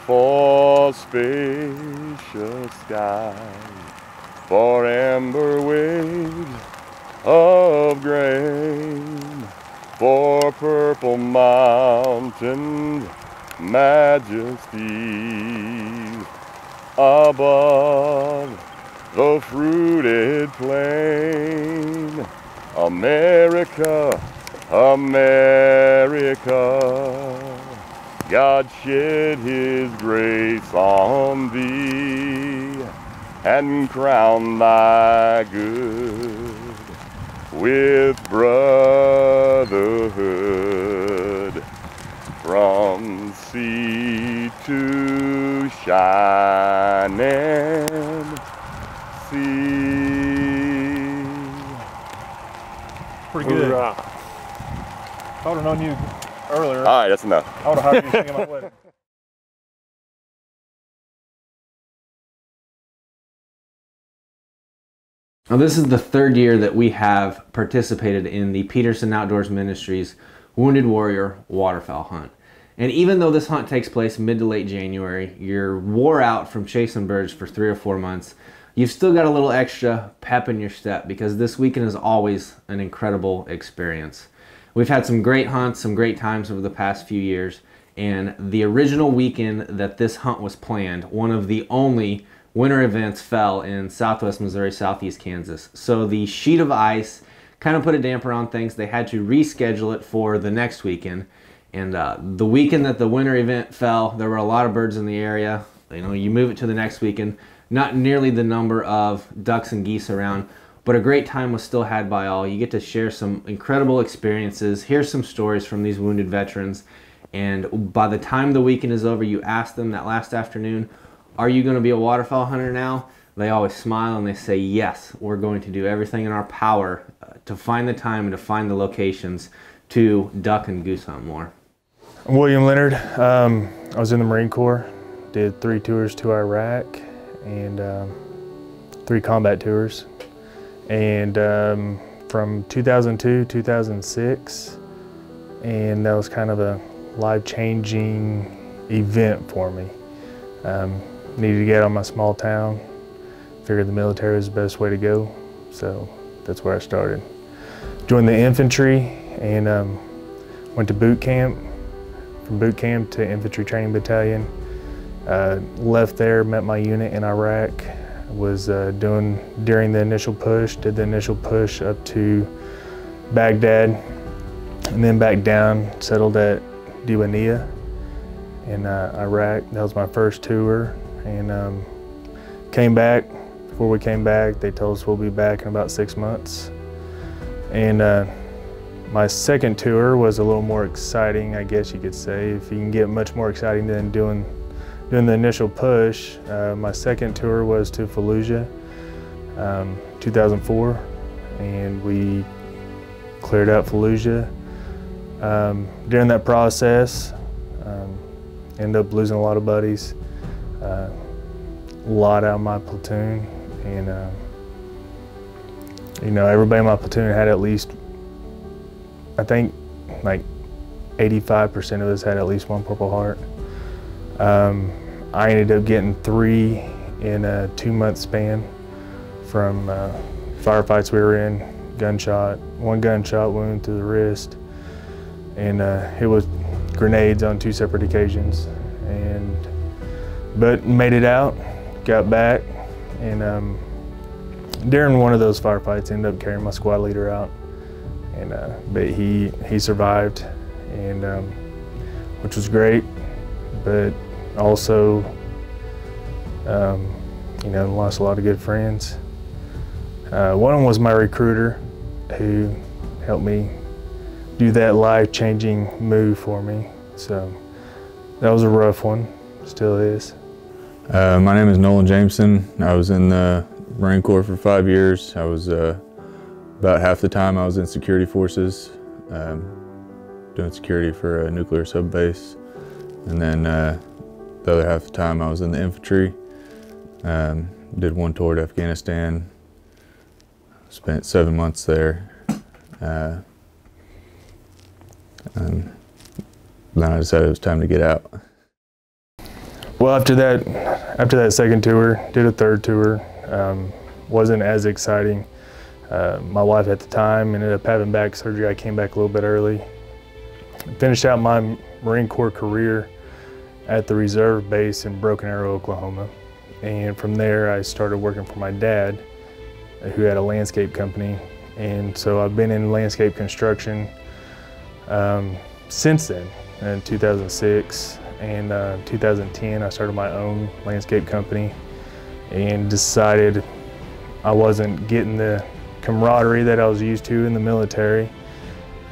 for spacious skies, for amber waves of grain, for purple mountains, majesties above the fruited plain. America, America, God shed His grace on thee and crowned thy good with brotherhood. From sea to shining sea. Pretty good. Hoorah. If I would have known you earlier, all right, that's enough. I would have hired you to sing at my wedding. Now, this is the third year that we have participated in the Peterson Outdoors Ministries Wounded Warrior Waterfowl Hunt. And even though this hunt takes place mid to late January, you're wore out from chasing birds for 3 or 4 months, you've still got a little extra pep in your step because this weekend is always an incredible experience. We've had some great hunts, some great times over the past few years, and the original weekend that this hunt was planned, one of the only winter events, fell in southwest Missouri, southeast Kansas. So the sheet of ice kind of put a damper on things. They had to reschedule it for the next weekend. And the weekend that the winter event fell, there were a lot of birds in the area. You know, you move it to the next weekend, not nearly the number of ducks and geese around, but a great time was still had by all. You get to share some incredible experiences, hear some stories from these wounded veterans, and by the time the weekend is over, you ask them that last afternoon, are you going to be a waterfowl hunter now? They always smile and they say, yes, we're going to do everything in our power to find the time and to find the locations to duck and goose hunt more. I'm William Leonard. I was in the Marine Corps, did 3 tours to Iraq and 3 combat tours. And from 2002, 2006, and that was kind of a life-changing event for me. Needed to get out of my small town, figured the military was the best way to go, so that's where I started. Joined the infantry and went to boot camp. From boot camp to infantry training battalion. Left there, met my unit in Iraq. Was during the initial push, did the initial push up to Baghdad, and then back down, settled at Diwania in Iraq. That was my first tour, and came back. Before we came back, they told us we'll be back in about 6 months. And my second tour was a little more exciting, I guess you could say, if you can get much more exciting than doing the initial push. My second tour was to Fallujah, 2004, and we cleared out Fallujah. During that process, ended up losing a lot of buddies, a lot out of my platoon, and you know, everybody in my platoon had at least, I think like 85% of us had at least 1 Purple Heart. I ended up getting 3 in a 2-month span from firefights we were in, gunshot, 1 gunshot wound to the wrist, and it was grenades on 2 separate occasions. But made it out, got back, and during one of those firefights, ended up carrying my squad leader out. And but he survived, and which was great, but also you know, lost a lot of good friends. One of them was my recruiter, who helped me do that life-changing move for me. So that was a rough one, still is. My name is Nolan Jameson. I was in the Marine Corps for 5 years. I was about half the time I was in security forces, doing security for a nuclear subbase. And then the other half the time I was in the infantry. Did 1 tour to Afghanistan, spent 7 months there. And then I decided it was time to get out. Well, after that second tour, did a third tour. Wasn't as exciting. My wife at the time ended up having back surgery. I came back a little bit early. Finished out my Marine Corps career at the reserve base in Broken Arrow, Oklahoma. And from there, I started working for my dad, who had a landscape company. And so I've been in landscape construction since then. In 2006 and 2010, I started my own landscape company and decided I wasn't getting the camaraderie that I was used to in the military.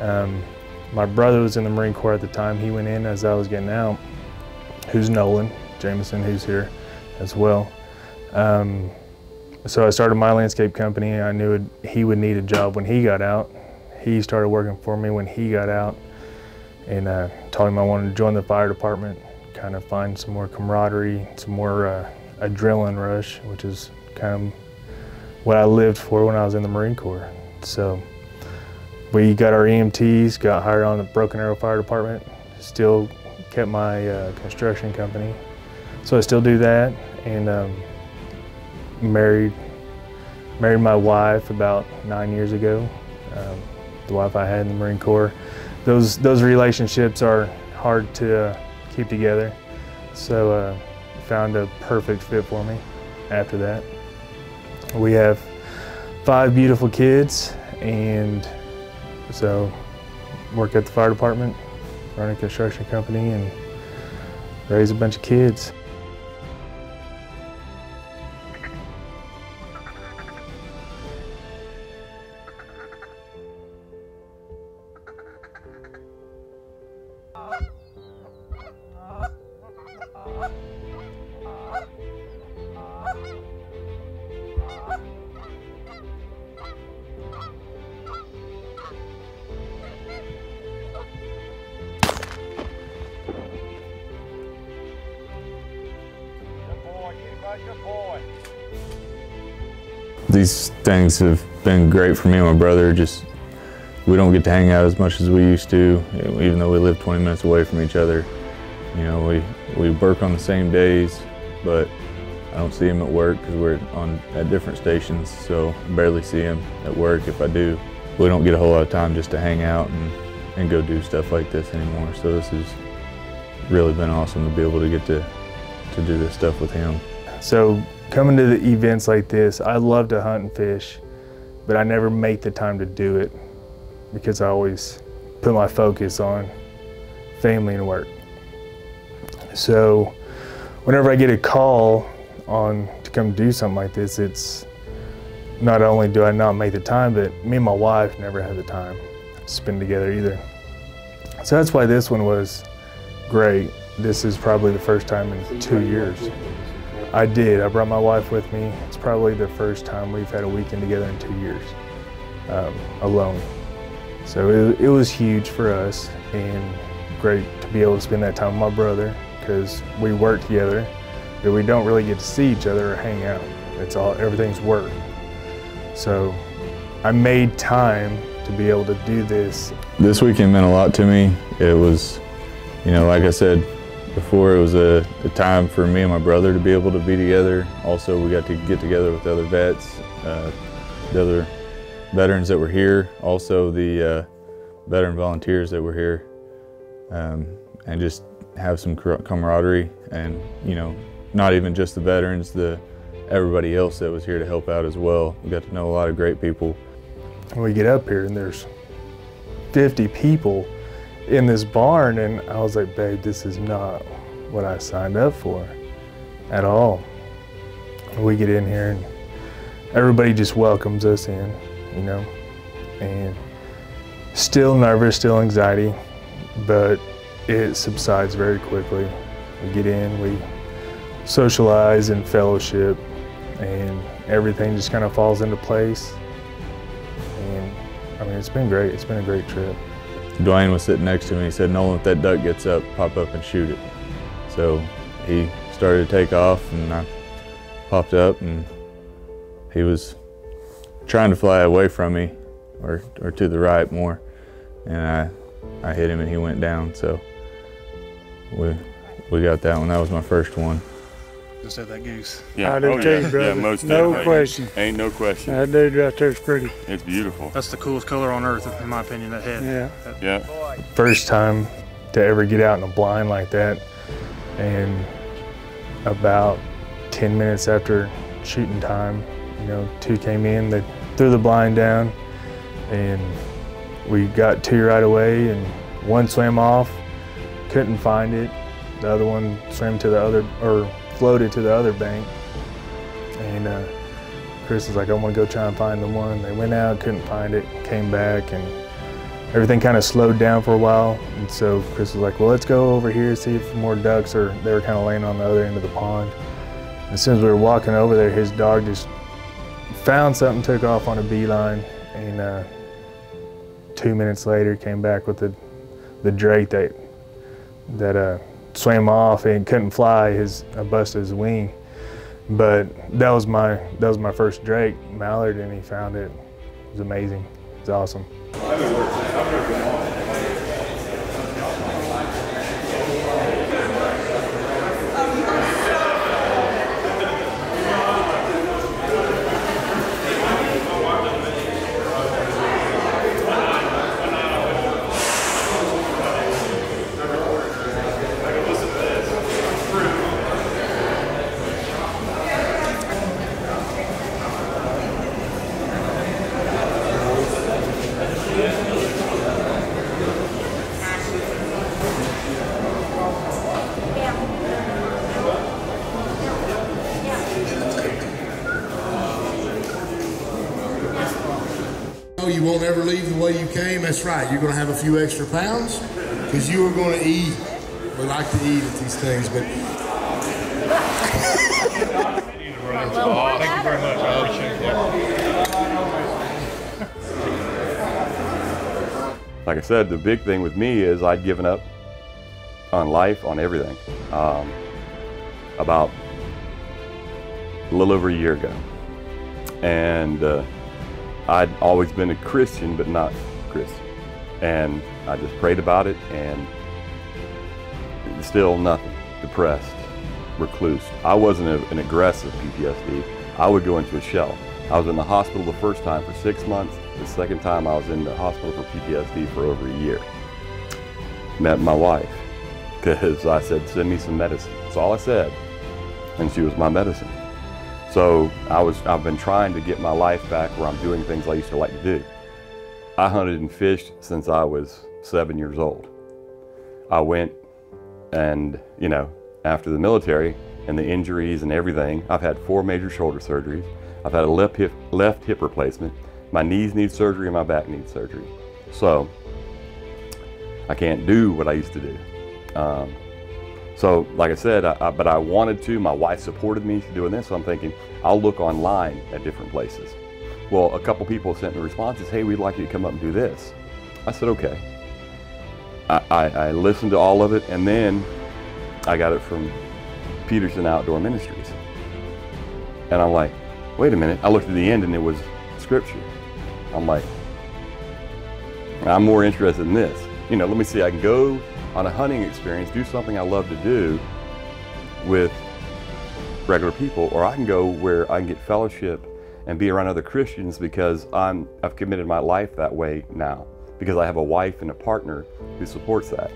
My brother was in the Marine Corps at the time. He went in as I was getting out, who's Nolan Jameson, who's here as well. So I started my landscape company. I knew he would need a job when he got out. He started working for me when he got out, and told him I wanted to join the fire department, kind of find some more camaraderie, some more adrenaline rush, which is kind of what I lived for when I was in the Marine Corps. So we got our EMTs, got hired on the Broken Arrow Fire Department, still kept my construction company. So I still do that, and married my wife about 9 years ago, the wife I had in the Marine Corps. Those relationships are hard to keep together, so found a perfect fit for me after that. We have 5 beautiful kids, and so work at the fire department, run a construction company, and raise a bunch of kids. Good boy. These things have been great for me and my brother. Just, we don't get to hang out as much as we used to, even though we live 20 minutes away from each other. You know, we work on the same days, but I don't see him at work because we're at different stations, so I barely see him at work. If I do, we don't get a whole lot of time just to hang out and go do stuff like this anymore. So this has really been awesome to be able to get to do this stuff with him. So coming to the events like this, I love to hunt and fish, but I never make the time to do it because I always put my focus on family and work. So whenever I get a call to come do something like this, it's not only do I not make the time, but me and my wife never have the time to spend together either. So that's why this one was great. This is probably the first time in 2 years. I did. I brought my wife with me. It's probably the first time we've had a weekend together in 2 years, alone. So it was huge for us and great to be able to spend that time with my brother because we work together, but we don't really get to see each other or hang out. Everything's work. So I made time to be able to do this. This weekend meant a lot to me. It was, you know, like I said before, it was a time for me and my brother to be able to be together. Also, we got to get together with the other vets, the other veterans that were here, also the veteran volunteers that were here, and just have some camaraderie, and, you know, not even just the veterans, everybody else that was here to help out as well. We got to know a lot of great people. When we get up here and there's 50 people in this barn, and I was like, babe, this is not what I signed up for at all. We get in here and everybody just welcomes us in, you know, and still nervous, still anxiety, but it subsides very quickly. We get in, we socialize and fellowship, and everything just kind of falls into place. And I mean, it's been great. It's been a great trip. Dwayne was sitting next to me. He said, Nolan, if that duck gets up, pop up and shoot it. So he started to take off, and I popped up, and he was trying to fly away from me, or to the right more, and I hit him and he went down. So we we got that one. That was my first one. Just had that goose. Yeah. I do too, brother. Yeah, most no definitely. question. Ain't no question. That dude right there's pretty. It's beautiful. That's the coolest color on earth, in my opinion, that head. Yeah. Yeah. First time to ever get out in a blind like that, and about 10 minutes after shooting time, you know, 2 came in, they threw the blind down, and we got 2 right away, and 1 swam off, couldn't find it. The other one swam to the other, or floated to the other bank, and Chris was like, I want to go try and find the one. They went out, couldn't find it, came back, and everything kind of slowed down for a while. And so Chris was like, well, let's go over here, see if more ducks are, they were kind of laying on the other end of the pond. And as soon as we were walking over there, his dog just found something, took off on a beeline, and 2 minutes later came back with the drake that swam off and couldn't fly. I busted his wing. But that was my first drake, mallard, and he found it. It was amazing. It was awesome. You won't ever leave the way you came. That's right. You're going to have a few extra pounds because you are going to eat. We like to eat at these things, but. Thank you very much. I appreciate it. Like I said, the big thing with me is I'd given up on life, on everything, about a little over a year ago. And I'd always been a Christian, but not Christian. And I just prayed about it, and still nothing. Depressed, recluse. I wasn't an aggressive PTSD. I would go into a shell. I was in the hospital the first time for 6 months. The second time I was in the hospital for PTSD for over a year. Met my wife, because I said, send me some medicine. That's all I said. And she was my medicine. So I've been trying to get my life back where I'm doing things I used to like to do. I hunted and fished since I was 7 years old. I went and, you know, after the military and the injuries and everything, I've had 4 major shoulder surgeries. I've had a left hip replacement. My knees need surgery and my back needs surgery. So I can't do what I used to do. So, like I said, but I wanted to. My wife supported me doing this, so I'm thinking, I'll look online at different places. Well, a couple people sent me responses, hey, we'd like you to come up and do this. I said, okay. I listened to all of it, and then I got it from Peterson Outdoors Ministries. And I'm like, wait a minute. I looked at the end, and it was scripture. I'm like, I'm more interested in this. You know, let me see, I can go on a hunting experience, do something I love to do with regular people, or I can go where I can get fellowship and be around other Christians because I've committed my life that way now, because I have a wife and a partner who supports that.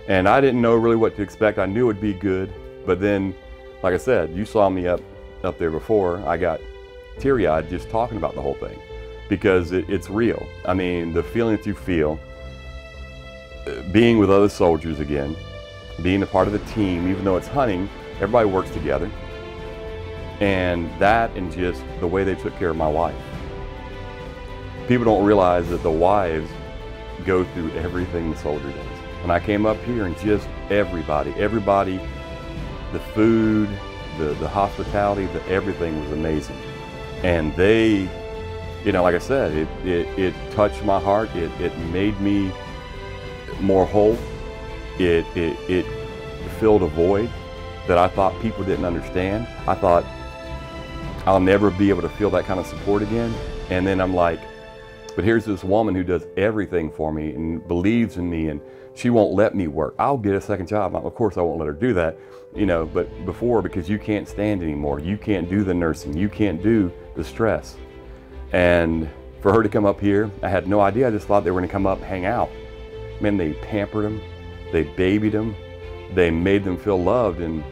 And I didn't know really what to expect. I knew it'd be good, but then, like I said, you saw me up there before. I got teary-eyed just talking about the whole thing, because it's real. I mean, the feeling that you feel being with other soldiers again, being a part of the team, even though it's hunting, everybody works together. And that, and just the way they took care of my wife. People don't realize that the wives go through everything the soldier does. When I came up here, and just everybody, the food, the hospitality, everything was amazing. And they, you know, like I said, it touched my heart. It made me more whole. It filled a void that I thought people didn't understand. I thought I'll never be able to feel that kind of support again. And then I'm like, but here's this woman who does everything for me and believes in me and She won't let me work. I'll get a second job. Of course, I won't let her do that, you know, but before, because you can't stand anymore. You can't do the nursing. You can't do the stress. And for her to come up here, I had no idea. I just thought they were going to come up, hang out. Man, they pampered them. They babied them. They made them feel loved. And,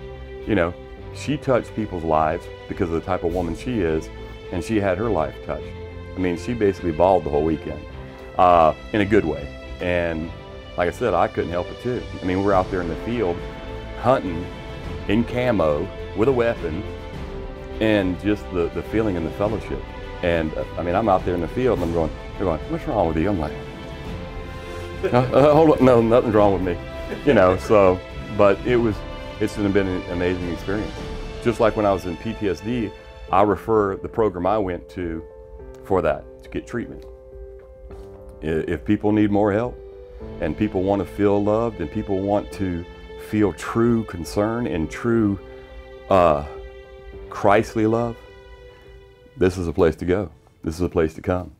you know, she touched people's lives because of the type of woman she is, and she had her life touched. I mean, she basically bawled the whole weekend in a good way. And like I said, I couldn't help it too. I mean, we're out there in the field hunting in camo with a weapon, and just the feeling and the fellowship. And I mean, I'm out there in the field and they're going, what's wrong with you? I'm like, hold on, no, nothing's wrong with me. You know, so, but it's been an amazing experience. Just like when I was in PTSD, I refer the program I went to for that, to get treatment. If people need more help, and people want to feel loved, and people want to feel true concern and true Christly love, this is a place to go. This is a place to come.